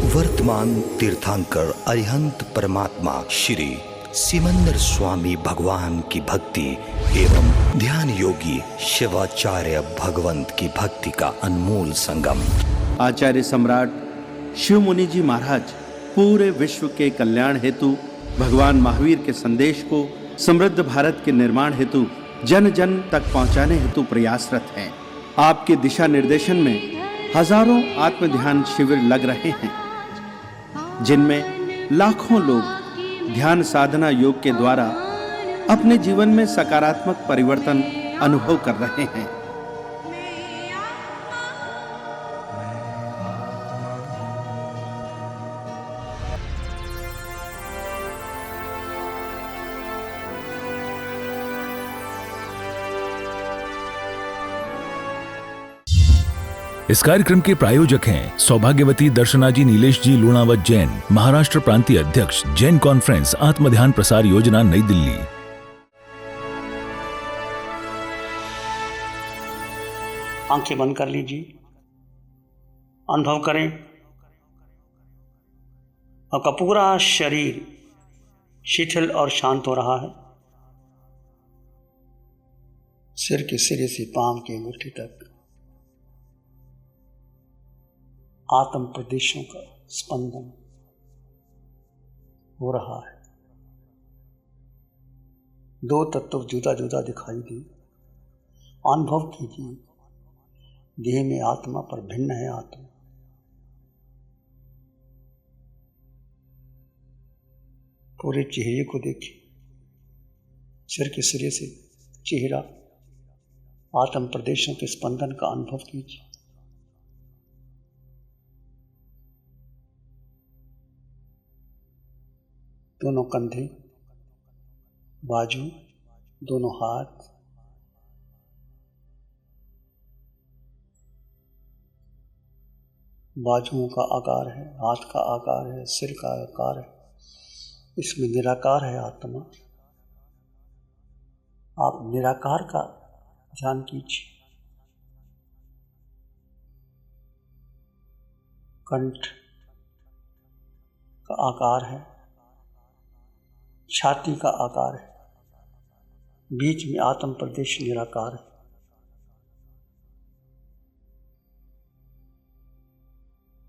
वर्तमान तीर्थंकर अरिहंत परमात्मा श्री सिमंदर स्वामी भगवान की भक्ति एवं ध्यान योगी शिवाचार्य भगवंत की भक्ति का अनमोल संगम। आचार्य सम्राट शिव मुनि जी महाराज पूरे विश्व के कल्याण हेतु भगवान महावीर के संदेश को समृद्ध भारत के निर्माण हेतु जन जन तक पहुंचाने हेतु प्रयासरत हैं। आपके दिशा निर्देशन में हजारों आत्म ध्यान शिविर लग रहे हैं, जिनमें लाखों लोग ध्यान साधना योग के द्वारा अपने जीवन में सकारात्मक परिवर्तन अनुभव कर रहे हैं। इस कार्यक्रम के प्रायोजक हैं सौभाग्यवती दर्शना जी नीलेश जी लूणावत जैन, महाराष्ट्र प्रांतीय अध्यक्ष, जैन कॉन्फ्रेंस आत्म ध्यान प्रसार योजना, नई दिल्ली। आंखें बंद कर लीजिए, अनुभव करें आपका पूरा शरीर शिथिल और शांत हो रहा है। सिर के सिरे से पांव की अंगूठी तक आत्म प्रदेशों का स्पंदन हो रहा है। दो तत्व जुदा जुदा दिखाई दे, अनुभव कीजिए देह में आत्मा पर भिन्न है आत्मा। पूरे चेहरे को देखिए, सिर के सिरे से चेहरा आत्म प्रदेशों के स्पंदन का अनुभव कीजिए। दोनों कंधे, बाजू, दोनों हाथ, बाजुओं का आकार है, हाथ का आकार है, सिर का आकार है, इसमें निराकार है आत्मा। आप निराकार का ध्यान कीजिए। कंठ का आकार है, छाती का आकार है, बीच में आत्म प्रदेश निराकार है।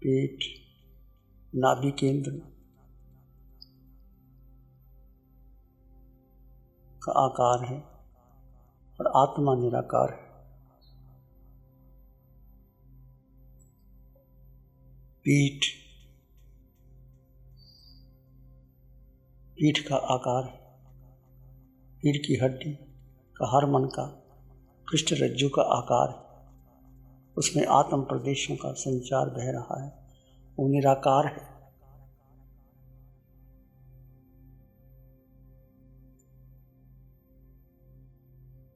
पेट, नाभि केंद्र का आकार है और आत्मा निराकार है। पीठ का आकार है, पीठ की हड्डी का हरमन का पृष्ठ रज्जु का आकार है, उसमें आत्म प्रदेशों का संचार बह रहा है, वो निराकार है।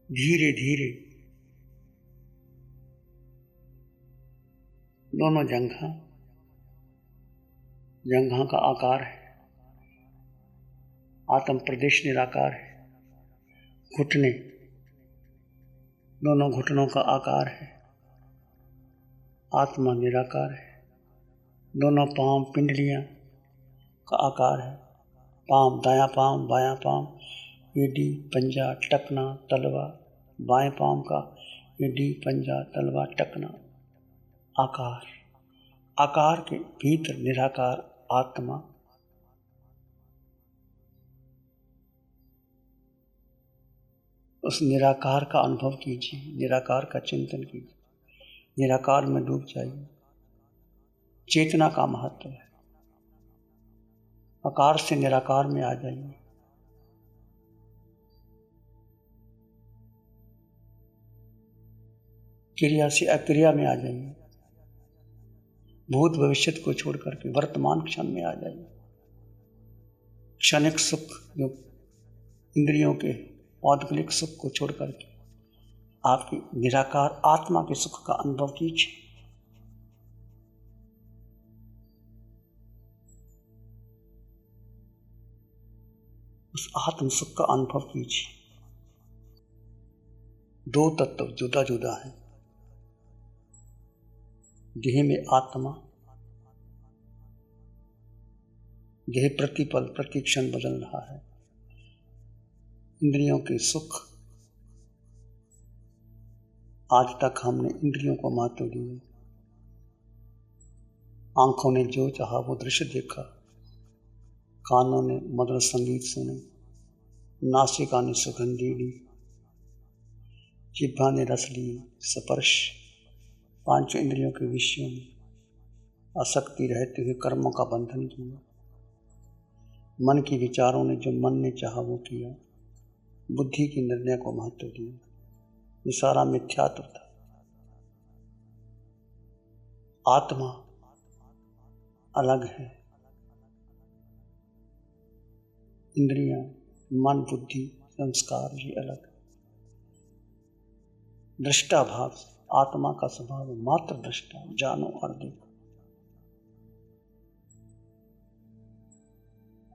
धीरे धीरे दोनों जंघा का आकार है, आत्म प्रदेश निराकार है। घुटने, दोनों घुटनों का आकार है, आत्मा निराकार है। दोनों पांव, पिंडलियां का आकार है, पांव, दायां पांव, बायां पांव, एडी, पंजा, टकना, तलवा, बाएं पांव का एडी, पंजा, तलवा, टकना, आकार के भीतर निराकार आत्मा। उस निराकार का अनुभव कीजिए, निराकार का चिंतन कीजिए, निराकार में डूब जाइए। चेतना का महत्व है, आकार से निराकार में आ जाइए। क्रिया से अक्रिया में आ जाइए, भूत भविष्य को छोड़ करके वर्तमान क्षण में आ जाइए। क्षणिक सुख, जो इंद्रियों के औद्गलिक सुख को छोड़ करके आपकी निराकार आत्मा के सुख का अनुभव कीजिए। उस आत्म सुख का अनुभव कीजिए। दो तत्व जुदा जुदा हैं, देह में आत्मा देह प्रतिपल प्रति क्षण बदल रहा है। इंद्रियों के सुख, आज तक हमने इंद्रियों को महत्व दिया। आंखों ने जो चाहा वो दृश्य देखा, कानों ने मधुर संगीत सुने, नासिका ने सुगंधी ली, जिह्वा ने रस ली स्पर्श, पांचों इंद्रियों के विषयों में आसक्ति रहते हुए कर्मों का बंधन किया। मन के विचारों ने जो मन ने चाहा वो किया, बुद्धि के निर्णय को महत्व दिया। ये सारा मिथ्यात्व था। आत्मा अलग है, इंद्रियां, मन, बुद्धि, संस्कार ये अलग। दृष्टा भाव, आत्मा का स्वभाव मात्र दृष्टा, जानो और देखो।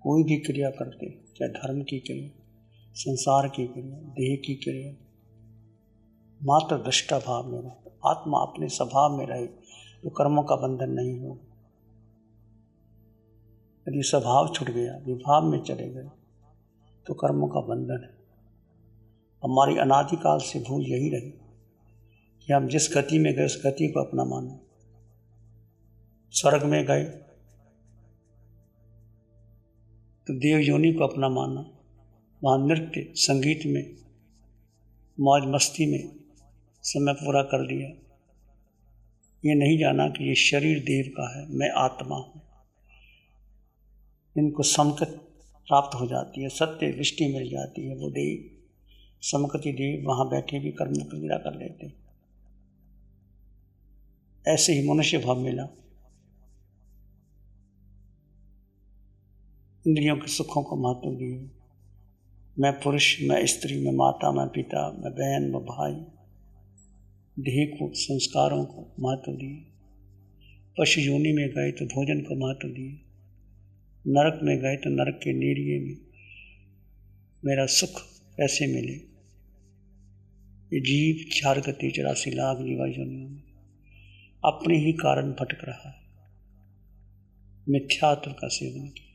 कोई भी क्रिया करते, चाहे धर्म की क्रिया, संसार की क्रिया, देह की क्रिया, मात्र दृष्टा भाव में रहे। आत्मा अपने स्वभाव में रहे तो कर्मों का बंधन नहीं हो। यदि स्वभाव छूट गया, विभाव में चले गए तो कर्मों का बंधन है। हमारी अनादिकाल से भूल यही रही कि हम जिस गति में गए उस गति को अपना माने। स्वर्ग में गए तो देव योनि को अपना माना, वहाँ नृत्य संगीत में मौज मस्ती में समय पूरा कर दिया। ये नहीं जाना कि ये शरीर देव का है, मैं आत्मा हूँ। इनको समकत प्राप्त हो जाती है, सत्य दृष्टि मिल जाती है। वो देव समकति देव वहाँ बैठे भी कर्म क्रिया कर लेते। ऐसे ही मनुष्य भाव मिला। इंद्रियों के सुखों को महत्व दिए। मैं पुरुष, मैं स्त्री, मैं माता, मैं पिता, मैं बहन, मैं भाई, देह को, संस्कारों को महत्व दिए। पशु योनि में गए तो भोजन को महत्व दिए। नरक में गए तो नरक के नेरिये में मेरा सुख कैसे मिले। ये जीव 4 गति 84 लाख जीवा योनियों में अपने ही कारण भटक रहा है, मिथ्यात्व का सेवन किया।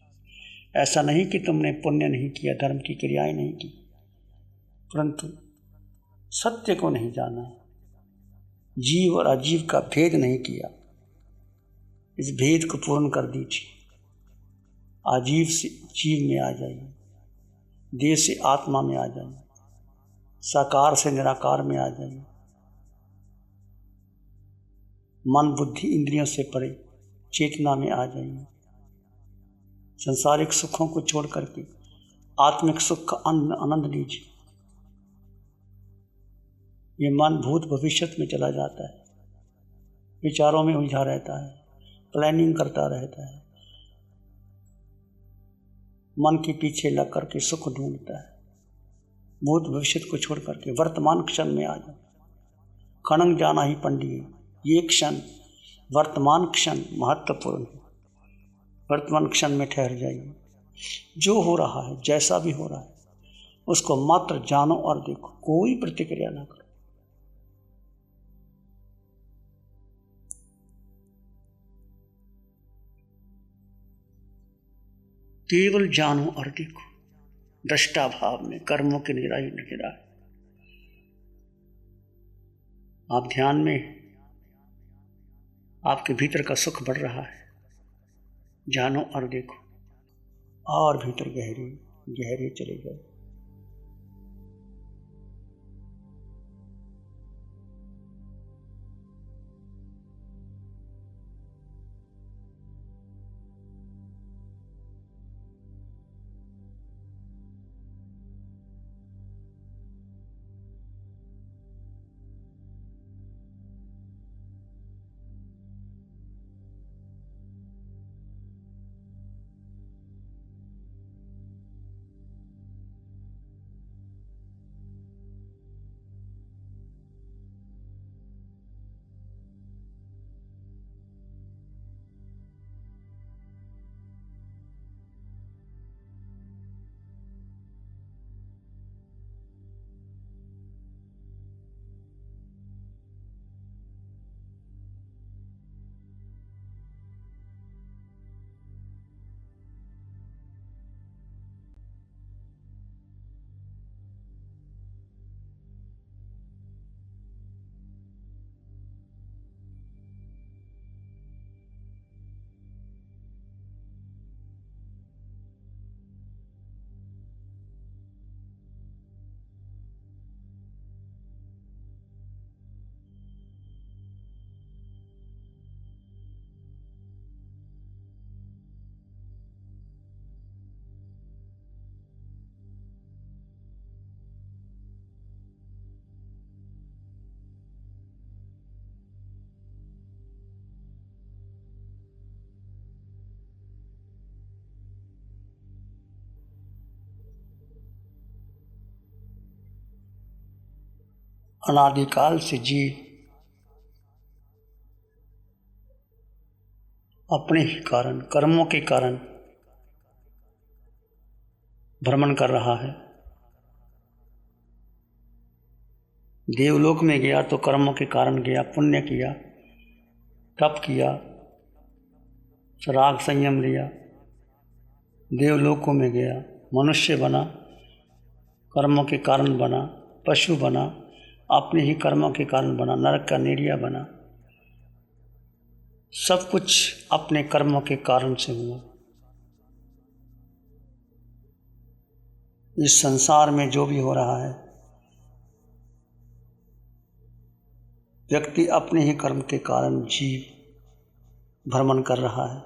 ऐसा नहीं कि तुमने पुण्य नहीं किया, धर्म की क्रियाएं नहीं की, परंतु सत्य को नहीं जाना, जीव और अजीव का भेद नहीं किया। इस भेद को पूर्ण कर दीजिए। अजीव से जीव में आ जाइए, देह से आत्मा में आ जाइए, साकार से निराकार में आ जाइए। मन बुद्धि इंद्रियों से परे चेतना में आ जाइए। संसारिक सुखों को छोड़ करके आत्मिक सुख का आनंद लीजिए। ये मन भूत भविष्य में चला जाता है, विचारों में उलझा रहता है, प्लानिंग करता रहता है, मन के पीछे लग करके सुख ढूंढता है। भूत भविष्य को छोड़ करके वर्तमान क्षण में आ जाओ। खनन जाना ही पंडित, ये क्षण, वर्तमान क्षण महत्वपूर्ण है। वर्तमान क्षण में ठहर जाइए। जो हो रहा है, जैसा भी हो रहा है, उसको मात्र जानो और देखो, कोई प्रतिक्रिया ना करो। केवल जानो और देखो, दृष्टा भाव में, कर्मों की निराई निराई। आप ध्यान में, आपके भीतर का सुख बढ़ रहा है, जानो और देखो, और भीतर गहरे गहरे चले जाओ। अनादिकाल से जीव अपने ही कारण, कर्मों के कारण भ्रमण कर रहा है। देवलोक में गया तो कर्मों के कारण गया, पुण्य किया, तप किया, राग संयम लिया। देवलोकों में गया, मनुष्य बना, कर्मों के कारण बना, पशु बना, अपने ही कर्मों के कारण बना, नरक का निरिया बना। सब कुछ अपने कर्मों के कारण से हुआ। इस संसार में जो भी हो रहा है, व्यक्ति अपने ही कर्म के कारण जीव भ्रमण कर रहा है।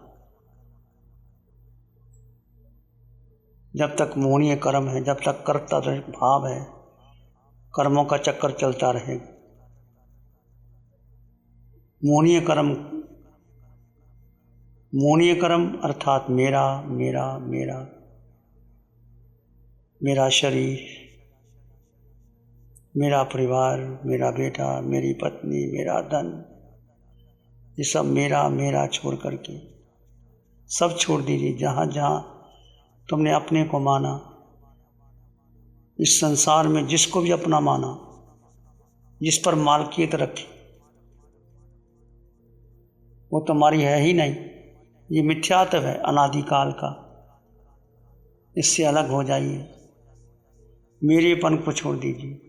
जब तक मोहनीय कर्म है, जब तक कर्ता भाव है, कर्मों का चक्कर चलता रहेगा। मोहनीय कर्म अर्थात मेरा मेरा मेरा, मेरा शरीर, मेरा परिवार, मेरा बेटा, मेरी पत्नी, मेरा धन, ये सब मेरा मेरा छोड़ करके सब छोड़ दीजिए। जहाँ जहाँ तुमने अपने को माना, इस संसार में जिसको भी अपना माना, जिस पर मालकियत रखी, वो तुम्हारी है ही नहीं। ये मिथ्यात्व है अनादिकाल का। इससे अलग हो जाइए, मेरेपन को छोड़ दीजिए।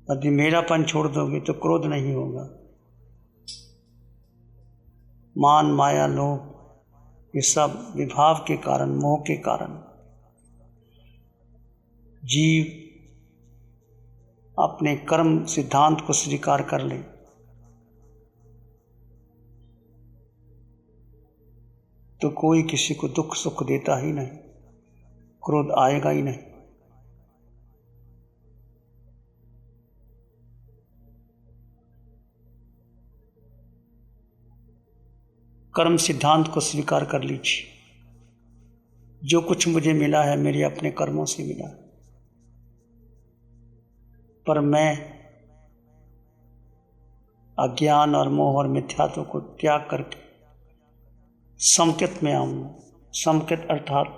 यदि मेरापन छोड़ दोगे तो क्रोध नहीं होगा। मान माया लोभ, ये सब विभाव के कारण, मोह के कारण जीव अपने कर्म सिद्धांत को स्वीकार कर ले तो कोई किसी को दुख सुख देता ही नहीं, क्रोध आएगा ही नहीं। कर्म सिद्धांत को स्वीकार कर लीजिए। जो कुछ मुझे मिला है मेरे अपने कर्मों से मिला, पर मैं अज्ञान और मोह और मिथ्यात्व को त्याग करके समकित में आऊंगा। समकित अर्थात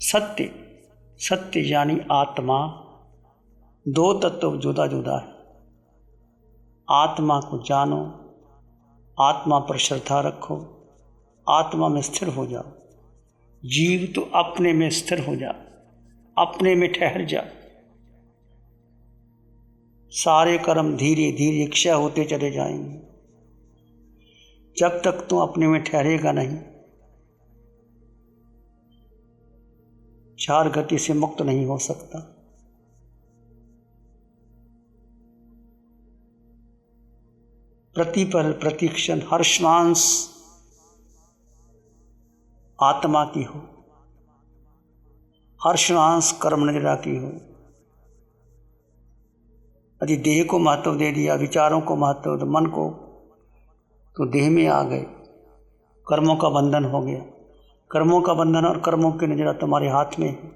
सत्य। सत्य यानी आत्मा। दो तत्व जुदा जुदा है। आत्मा को जानो, आत्मा पर श्रद्धा रखो, आत्मा में स्थिर हो जाओ। जीव तो अपने में स्थिर हो जा, अपने में ठहर जा। सारे कर्म धीरे धीरे क्षय होते चले जाएंगे। जब तक तू अपने में ठहरेगा नहीं, चार गति से मुक्त नहीं हो सकता। प्रतिपल प्रतिक्षण हर श्वास आत्मा की हो, हर श्वास कर्म निद्रा की हो। यदि देह को महत्व दे दिया, विचारों को महत्व, तो मन को, तो देह में आ गए, कर्मों का बंधन हो गया। कर्मों का बंधन और कर्मों की नजरा तुम्हारे हाथ में है।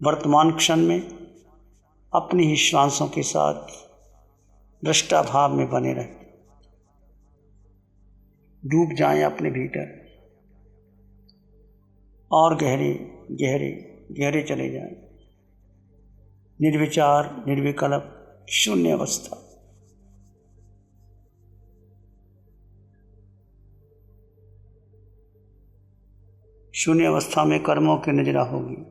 वर्तमान क्षण में अपनी ही श्वासों के साथ दृष्टा भाव में बने रहे, डूब जाएं अपने भीतर और गहरे गहरे गहरे चले जाएं। निर्विचार, निर्विकल्प, शून्य अवस्था। शून्य अवस्था में कर्मों की नजरा होगी।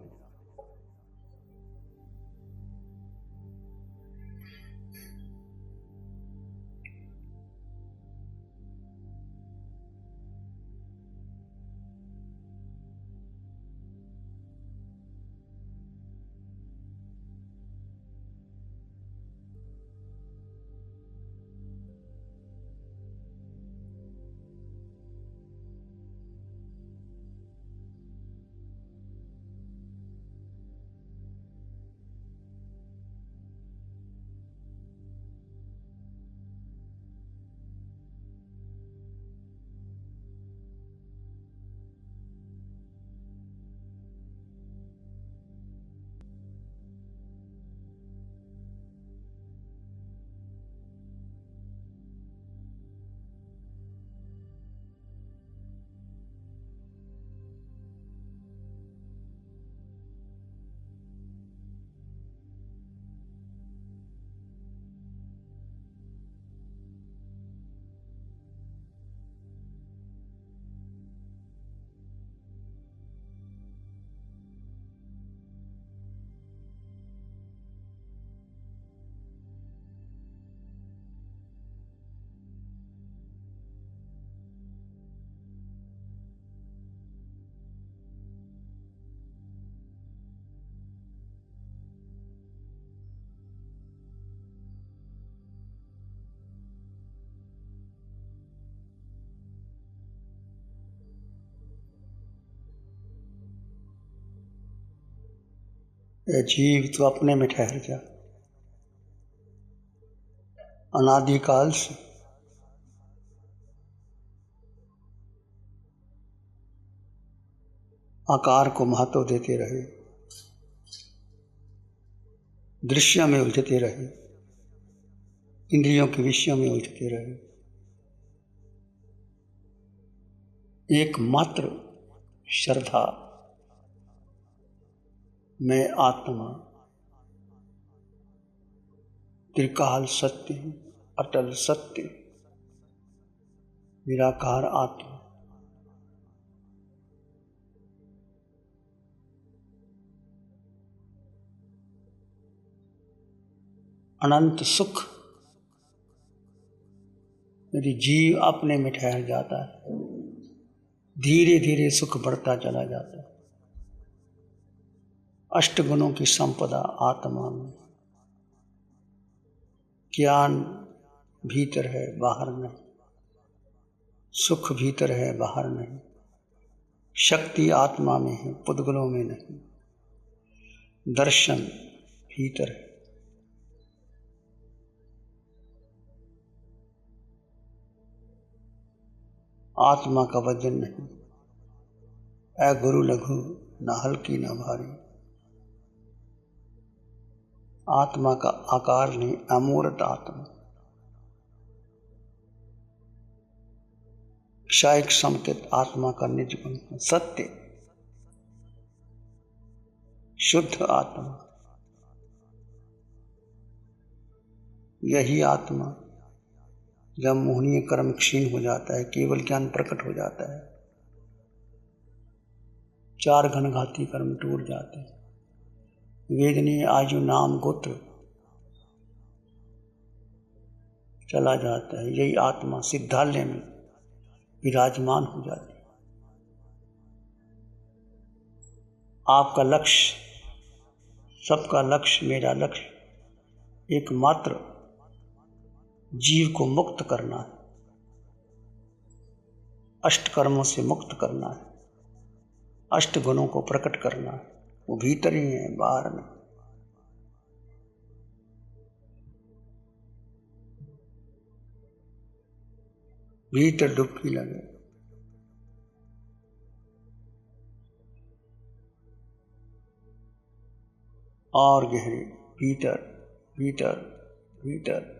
ए जीव तो अपने में ठहर जा। अनादिकाल से आकार को महत्व देते रहे, दृश्य में उलझते रहे, इंद्रियों के विषयों में उलझते रहे। एकमात्र श्रद्धा, मैं आत्मा, त्रिकाल सत्य, अटल सत्य, निराकार आत्मा, अनंत सुख। यदि जीव अपने में ठहर जाता है, धीरे धीरे सुख बढ़ता चला जाता है। अष्ट गुणों की संपदा आत्मा में, ज्ञान भीतर है बाहर नहीं, सुख भीतर है बाहर नहीं, शक्ति आत्मा में है पुद्गलों में नहीं, दर्शन भीतर है। आत्मा का वजन नहीं, ऐ गुरु लघु न हल्की न भारी। आत्मा का आकार नहीं, अमूर्त आत्मा, क्षायिक संकेत आत्मा का निज गुण है, सत्य शुद्ध आत्मा। यही आत्मा जब मोहनीय कर्म क्षीण हो जाता है, केवल ज्ञान प्रकट हो जाता है, चार घनघाती कर्म टूट जाते हैं, वेदनीय आयु नाम गोत्र चला जाता है। यही आत्मा सिद्धालय में विराजमान हो जाती है। आपका लक्ष्य, सबका लक्ष्य, मेरा लक्ष्य एकमात्र जीव को मुक्त करना है, अष्ट कर्मों से मुक्त करना है, अष्ट गुणों को प्रकट करना है। वो भीतर ही है, बाहर में। भीतर डुबकी लगे, और गहरी, भीतर भीतर भीतर।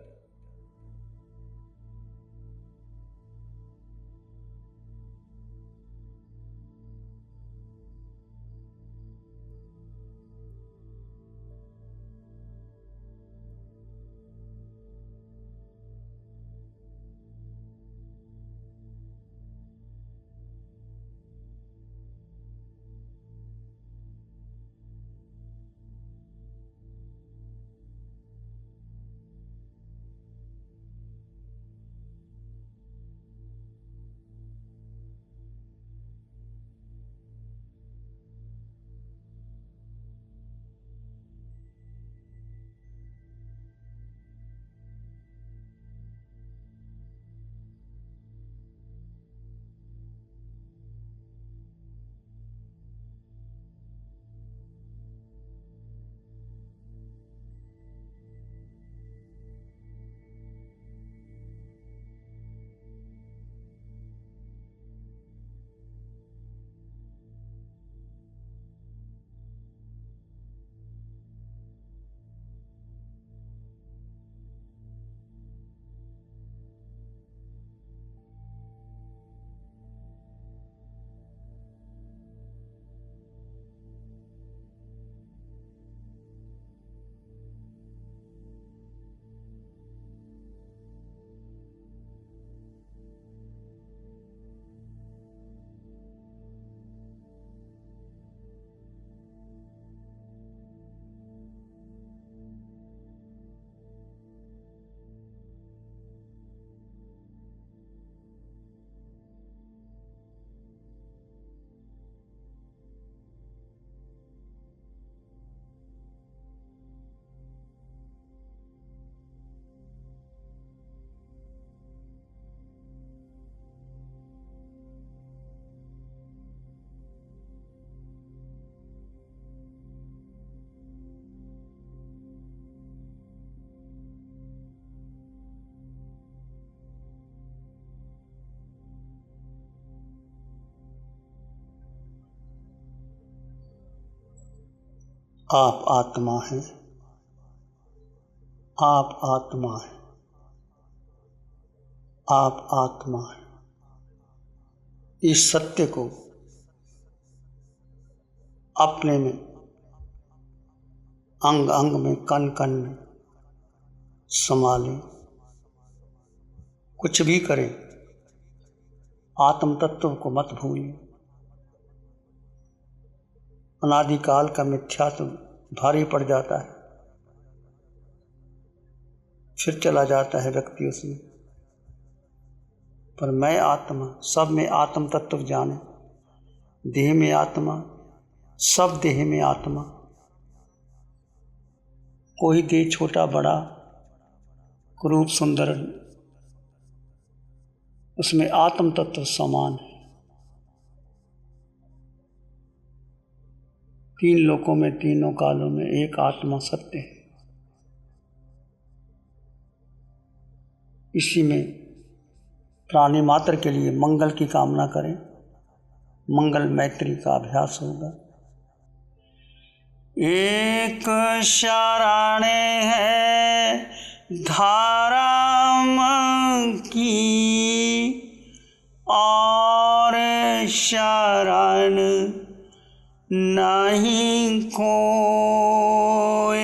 आप आत्मा हैं, आप आत्मा हैं, आप आत्मा हैं। इस सत्य को अपने में, अंग अंग में, कण कण में संभालें। कुछ भी करें, आत्म तत्व को मत भूलें। अनादिकाल का मिथ्यात्व भारी पड़ जाता है, फिर चला जाता है व्यक्ति उसमें। पर मैं आत्मा, सब में आत्म तत्व जाने। देह में आत्मा, सब देह में आत्मा। कोई देह छोटा बड़ा, रूप सुंदर, उसमें आत्म तत्व समान है। तीन लोकों में, तीनों कालों में एक आत्मा सत्य है। इसी में प्राणी मात्र के लिए मंगल की कामना करें, मंगल मैत्री का अभ्यास होगा। एक शरण है धर्म की और शरण नहीं कोई।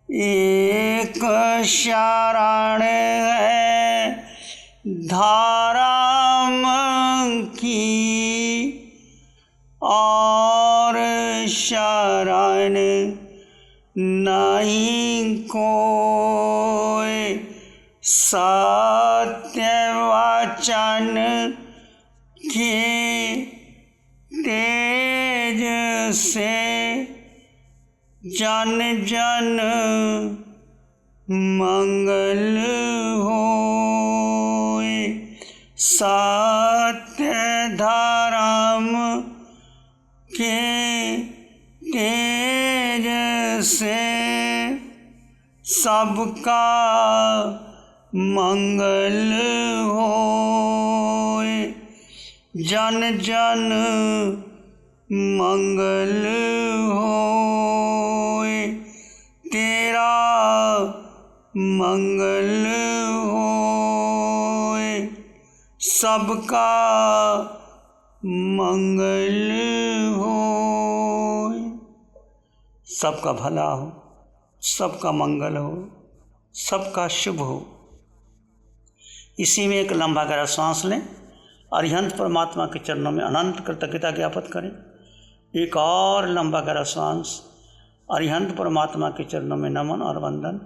एक शरण है धर्म की और शरण नहीं कोई। सत्य वचन के तेज से जन जन मंगल होए। सत्य धर्म के तेज से सबका मंगल होए। जन जन मंगल होए। तेरा मंगल होए। सबका मंगल होए। सबका भला हो, सबका मंगल हो, सबका शुभ हो। इसी में एक लंबा गहरा सांस लें। अरिहंत परमात्मा के चरणों में अनंत कृतज्ञता ज्ञापित करें। एक और लंबा गहरा सांस। अरिहंत परमात्मा के चरणों में नमन और वंदन।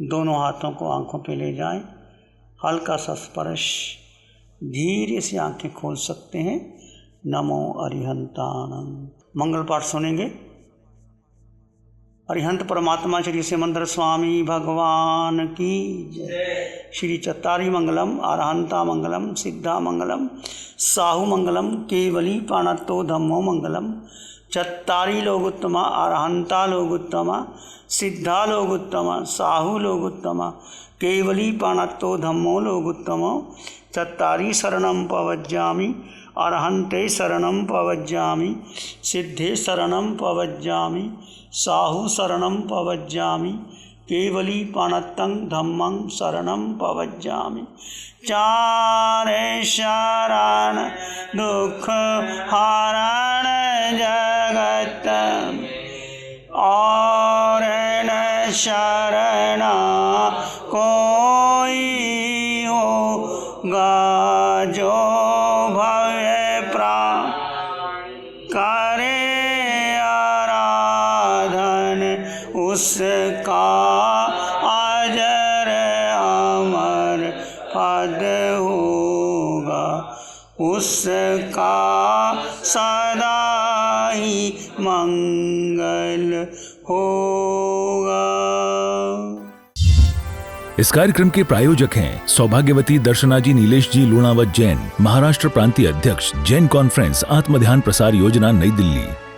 दोनों हाथों को आंखों पे ले जाएं। हल्का सा स्पर्श। धीरे से आंखें खोल सकते हैं। नमो अरिहंतानंद। मंगल पाठ सुनेंगे। अरिहंत परमात्मा श्री सिमंदर स्वामी भगवान की जय। श्री चत्तारी मंगलम, अरहंता मंगलम, सिद्धा मंगलम, साहू मंगलम, केवली पाणत्तो धम्मो मंगलम। चत्तारी लोग उत्तमा, अरहंता लोग उत्तमा, सिद्धा लोग उत्तमा, साहू लोग उत्तमा, केवली पाणत्तो धम्मो लोग उत्तमो। चत्तारी शरणं पवज्जामि, अरहंते शरणं पवज्जामि, सिद्धे शरणं पवज्जामि, साहू शरणं पवज्जामि, केवली पाणत्तं धम्मं शरणं पवज्जामि। चारे शरण दुख हरण जगत और न शरणा कोई होगा। जो भय प्राण करे आराधन, उसका अजर अमर पद होगा। उसका सदा ही मंगल होगा। इस कार्यक्रम के प्रायोजक हैं सौभाग्यवती दर्शनाजी नीलेश जी लूणावत जैन, महाराष्ट्र प्रांतीय अध्यक्ष, जैन कॉन्फ्रेंस आत्मध्यान प्रसार योजना, नई दिल्ली।